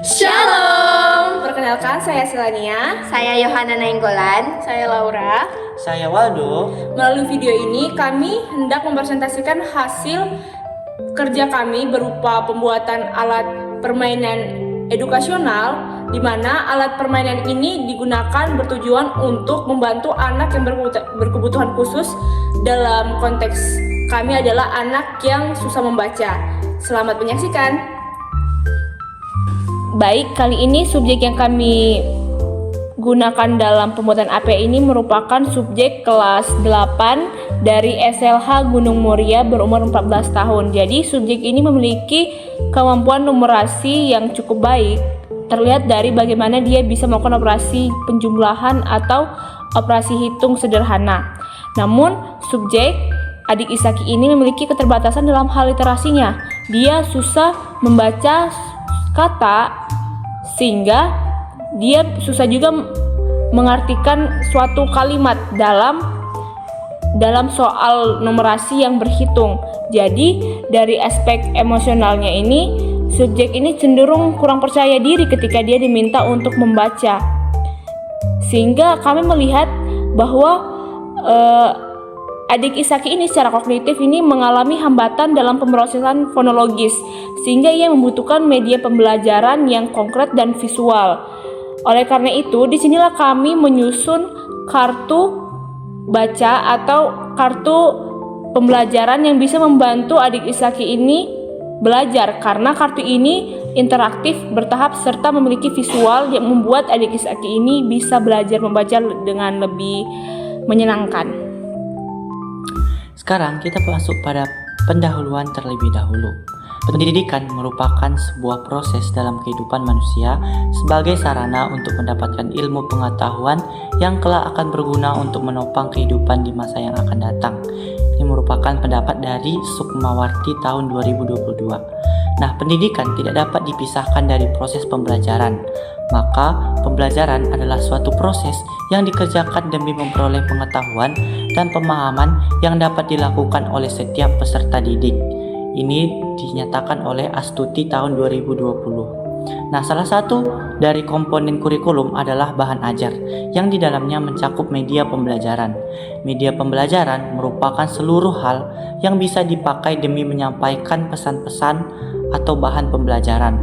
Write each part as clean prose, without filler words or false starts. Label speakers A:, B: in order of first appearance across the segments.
A: Shalom.
B: Perkenalkan, saya Selania.
A: Saya Yohana Nainggolan.
B: Saya Laura.
C: Saya Waldo.
B: Melalui video ini kami hendak mempresentasikan hasil kerja kami berupa pembuatan alat permainan edukasional, di mana alat permainan ini digunakan bertujuan untuk membantu anak yang berkebutuhan khusus. Dalam konteks kami adalah anak yang susah membaca. Selamat menyaksikan. Baik, kali ini subjek yang kami gunakan dalam pembuatan AP ini merupakan subjek kelas 8 dari SLH Gunung Muria berumur 14 tahun. Jadi subjek ini memiliki kemampuan numerasi yang cukup baik. Terlihat dari bagaimana dia bisa melakukan operasi penjumlahan atau operasi hitung sederhana. Namun subjek adik Isaki ini memiliki keterbatasan dalam hal literasinya. Dia susah membaca kata sehingga dia susah juga mengartikan suatu kalimat dalam soal numerasi yang berhitung. Jadi dari aspek emosionalnya ini, subjek ini cenderung kurang percaya diri ketika dia diminta untuk membaca. Sehingga kami melihat bahwa adik Isaki ini secara kognitif ini mengalami hambatan dalam pemrosesan fonologis, sehingga ia membutuhkan media pembelajaran yang konkret dan visual. Oleh karena itu, disinilah kami menyusun kartu baca atau kartu pembelajaran yang bisa membantu adik Isaki ini belajar, karena kartu ini interaktif, bertahap, serta memiliki visual yang membuat adik Isaki ini bisa belajar membaca dengan lebih menyenangkan.
C: Sekarang kita masuk pada pendahuluan terlebih dahulu. Pendidikan merupakan sebuah proses dalam kehidupan manusia sebagai sarana untuk mendapatkan ilmu pengetahuan yang kelak akan berguna untuk menopang kehidupan di masa yang akan datang. Ini merupakan pendapat dari Sukmawarti tahun 2022. Nah, pendidikan tidak dapat dipisahkan dari proses pembelajaran. Maka, pembelajaran adalah suatu proses yang dikerjakan demi memperoleh pengetahuan dan pemahaman yang dapat dilakukan oleh setiap peserta didik. Ini dinyatakan oleh Astuti tahun 2020. Nah, salah satu dari komponen kurikulum adalah bahan ajar yang di dalamnya mencakup media pembelajaran. Media pembelajaran merupakan seluruh hal yang bisa dipakai demi menyampaikan pesan-pesan atau bahan pembelajaran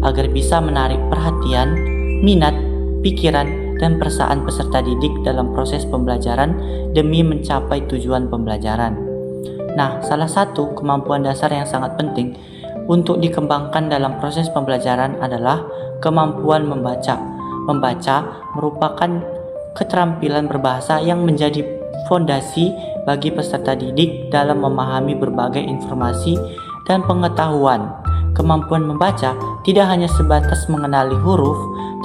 C: agar bisa menarik perhatian, minat, pikiran, dan perasaan peserta didik dalam proses pembelajaran demi mencapai tujuan pembelajaran. Nah, salah satu kemampuan dasar yang sangat penting untuk dikembangkan dalam proses pembelajaran adalah kemampuan membaca. Membaca merupakan keterampilan berbahasa yang menjadi fondasi bagi peserta didik dalam memahami berbagai informasi dan pengetahuan. Kemampuan membaca tidak hanya sebatas mengenali huruf,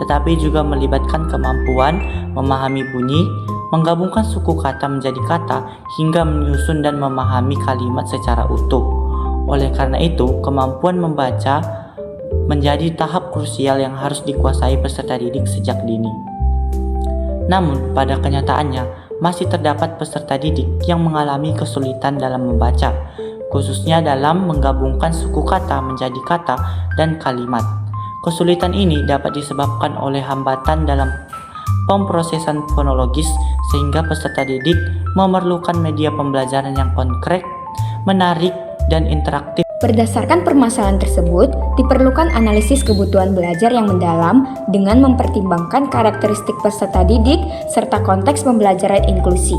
C: tetapi juga melibatkan kemampuan memahami bunyi, menggabungkan suku kata menjadi kata, hingga menyusun dan memahami kalimat secara utuh. Oleh karena itu, kemampuan membaca menjadi tahap krusial yang harus dikuasai peserta didik sejak dini. Namun, pada kenyataannya, masih terdapat peserta didik yang mengalami kesulitan dalam membaca, khususnya dalam menggabungkan suku kata menjadi kata dan kalimat. Kesulitan ini dapat disebabkan oleh hambatan dalam pemrosesan fonologis, sehingga peserta didik memerlukan media pembelajaran yang konkret, menarik, dan interaktif.
A: Berdasarkan permasalahan tersebut, diperlukan analisis kebutuhan belajar yang mendalam dengan mempertimbangkan karakteristik peserta didik serta konteks pembelajaran inklusi.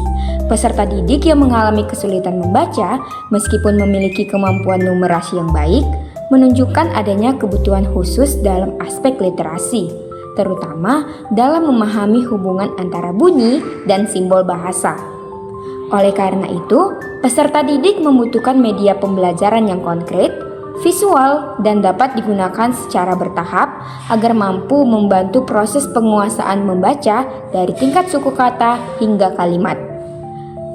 A: Peserta didik yang mengalami kesulitan membaca, meskipun memiliki kemampuan numerasi yang baik, menunjukkan adanya kebutuhan khusus dalam aspek literasi, terutama dalam memahami hubungan antara bunyi dan simbol bahasa. Oleh karena itu, peserta didik membutuhkan media pembelajaran yang konkret, visual, dan dapat digunakan secara bertahap agar mampu membantu proses penguasaan membaca dari tingkat suku kata hingga kalimat.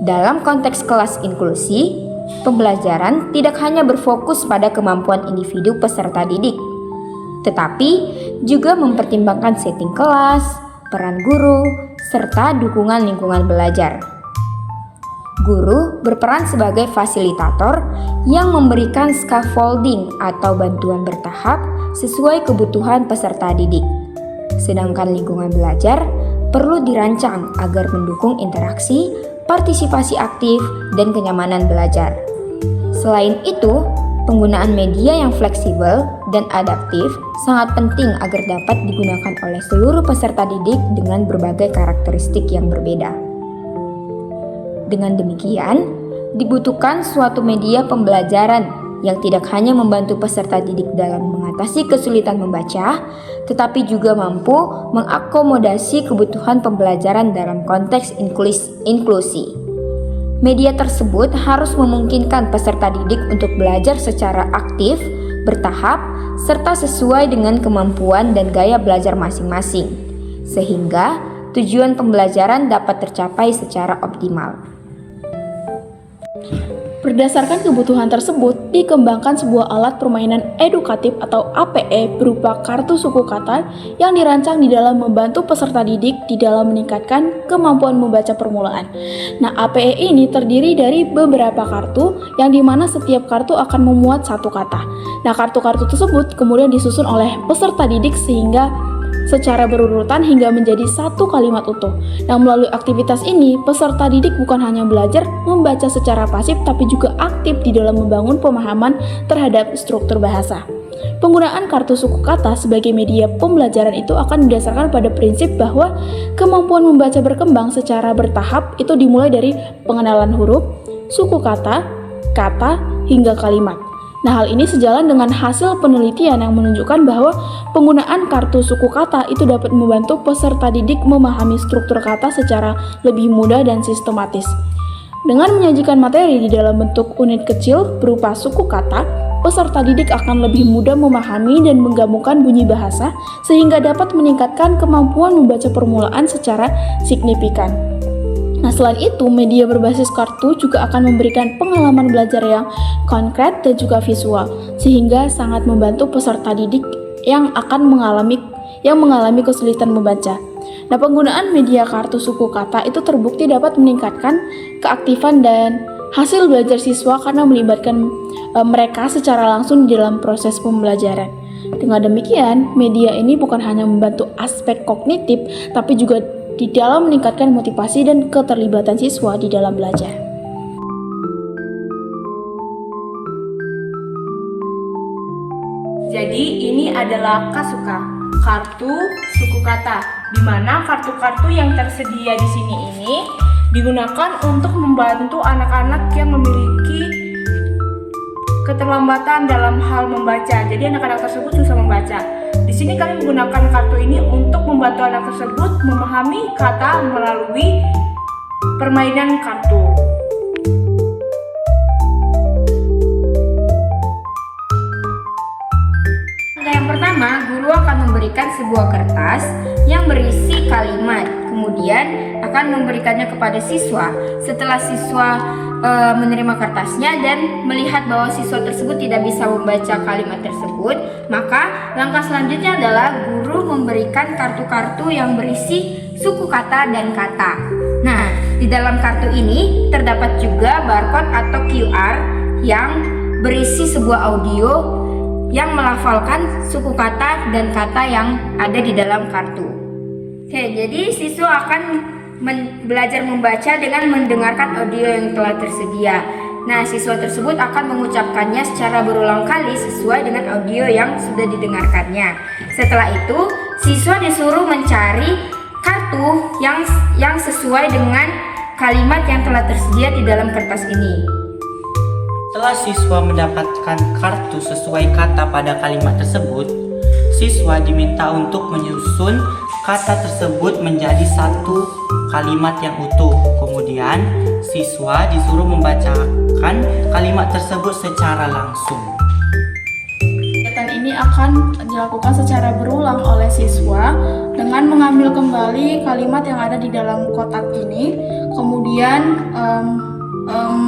A: Dalam konteks kelas inklusi, pembelajaran tidak hanya berfokus pada kemampuan individu peserta didik, tetapi juga mempertimbangkan setting kelas, peran guru, serta dukungan lingkungan belajar. Guru berperan sebagai fasilitator yang memberikan scaffolding atau bantuan bertahap sesuai kebutuhan peserta didik. Sedangkan lingkungan belajar perlu dirancang agar mendukung interaksi, partisipasi aktif, dan kenyamanan belajar. Selain itu, penggunaan media yang fleksibel dan adaptif sangat penting agar dapat digunakan oleh seluruh peserta didik dengan berbagai karakteristik yang berbeda. Dengan demikian, dibutuhkan suatu media pembelajaran yang tidak hanya membantu peserta didik dalam mengatasi kesulitan membaca, tetapi juga mampu mengakomodasi kebutuhan pembelajaran dalam konteks inklusi. Media tersebut harus memungkinkan peserta didik untuk belajar secara aktif, bertahap, serta sesuai dengan kemampuan dan gaya belajar masing-masing, sehingga tujuan pembelajaran dapat tercapai secara optimal.
B: Berdasarkan kebutuhan tersebut, dikembangkan sebuah alat permainan edukatif atau APE berupa kartu suku kata yang dirancang di dalam membantu peserta didik di dalam meningkatkan kemampuan membaca permulaan. Nah, APE ini terdiri dari beberapa kartu yang dimana setiap kartu akan memuat satu kata. Nah, kartu-kartu tersebut kemudian disusun oleh peserta didik sehingga secara berurutan hingga menjadi satu kalimat utuh. Nah, melalui aktivitas ini, peserta didik bukan hanya belajar membaca secara pasif, tapi juga aktif di dalam membangun pemahaman terhadap struktur bahasa. Penggunaan kartu suku kata sebagai media pembelajaran itu akan didasarkan pada prinsip bahwa kemampuan membaca berkembang secara bertahap itu dimulai dari pengenalan huruf, suku kata, hingga kalimat. Nah, hal ini sejalan dengan hasil penelitian yang menunjukkan bahwa penggunaan kartu suku kata itu dapat membantu peserta didik memahami struktur kata secara lebih mudah dan sistematis. Dengan menyajikan materi di dalam bentuk unit kecil berupa suku kata, peserta didik akan lebih mudah memahami dan menggabungkan bunyi bahasa sehingga dapat meningkatkan kemampuan membaca permulaan secara signifikan. Nah, selain itu, media berbasis kartu juga akan memberikan pengalaman belajar yang konkret dan juga visual, sehingga sangat membantu peserta didik yang mengalami kesulitan membaca. Nah, penggunaan media kartu suku kata itu terbukti dapat meningkatkan keaktifan dan hasil belajar siswa karena melibatkan mereka secara langsung di dalam proses pembelajaran. Dengan demikian, media ini bukan hanya membantu aspek kognitif, tapi juga di dalam meningkatkan motivasi dan keterlibatan siswa di dalam belajar.
D: Jadi ini adalah Kasuka, kartu suku kata, di mana kartu-kartu yang tersedia di sini ini digunakan untuk membantu anak-anak yang memiliki keterlambatan dalam hal membaca. Jadi anak-anak tersebut susah membaca. Di sini kami menggunakan kartu ini untuk membantu anak tersebut memahami kata melalui permainan kartu.
A: Yang pertama, guru akan memberikan sebuah kertas yang berisi kalimat, kemudian akan memberikannya kepada siswa. Setelah siswa menerima kertasnya dan melihat bahwa siswa tersebut tidak bisa membaca kalimat tersebut, maka langkah selanjutnya adalah guru memberikan kartu-kartu yang berisi suku kata dan kata. Nah, di dalam kartu ini terdapat juga barcode atau QR yang berisi sebuah audio yang melafalkan suku kata dan kata yang ada di dalam kartu. Oke, jadi siswa akan belajar membaca dengan mendengarkan audio yang telah tersedia. Nah, siswa tersebut akan mengucapkannya secara berulang kali sesuai dengan audio yang sudah didengarkannya. Setelah itu, siswa disuruh mencari kartu yang sesuai dengan kalimat yang telah tersedia di dalam kertas ini.
C: Setelah siswa mendapatkan kartu sesuai kata pada kalimat tersebut, siswa diminta untuk menyusun kata tersebut menjadi satu kalimat yang utuh. Kemudian, siswa disuruh membacakan kalimat tersebut secara langsung.
B: Kegiatan ini akan dilakukan secara berulang oleh siswa dengan mengambil kembali kalimat yang ada di dalam kotak ini, kemudian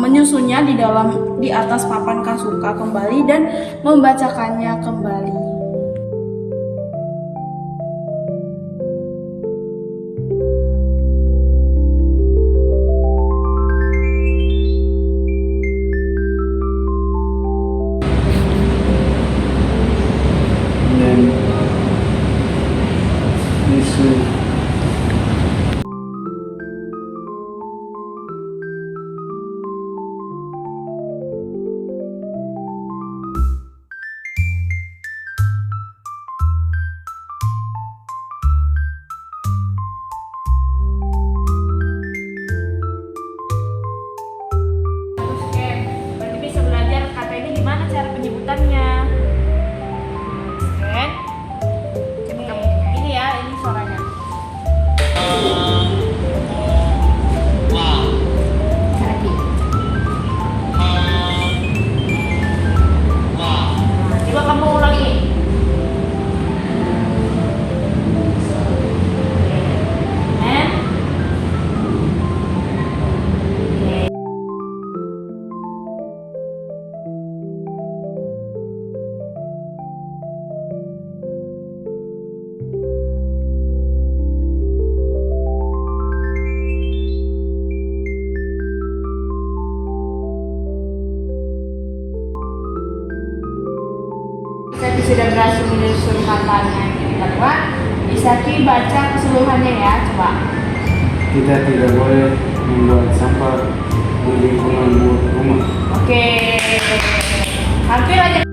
B: menyusunnya di atas papan Kasuka kembali dan membacakannya kembali.
D: sudah berhasil menyusun katanya yang dikatakan. Isaki baca keseluruhannya ya, coba.
E: Kita tidak boleh membuat sampah di lingkungan rumah.
D: Oke. Hampir aja.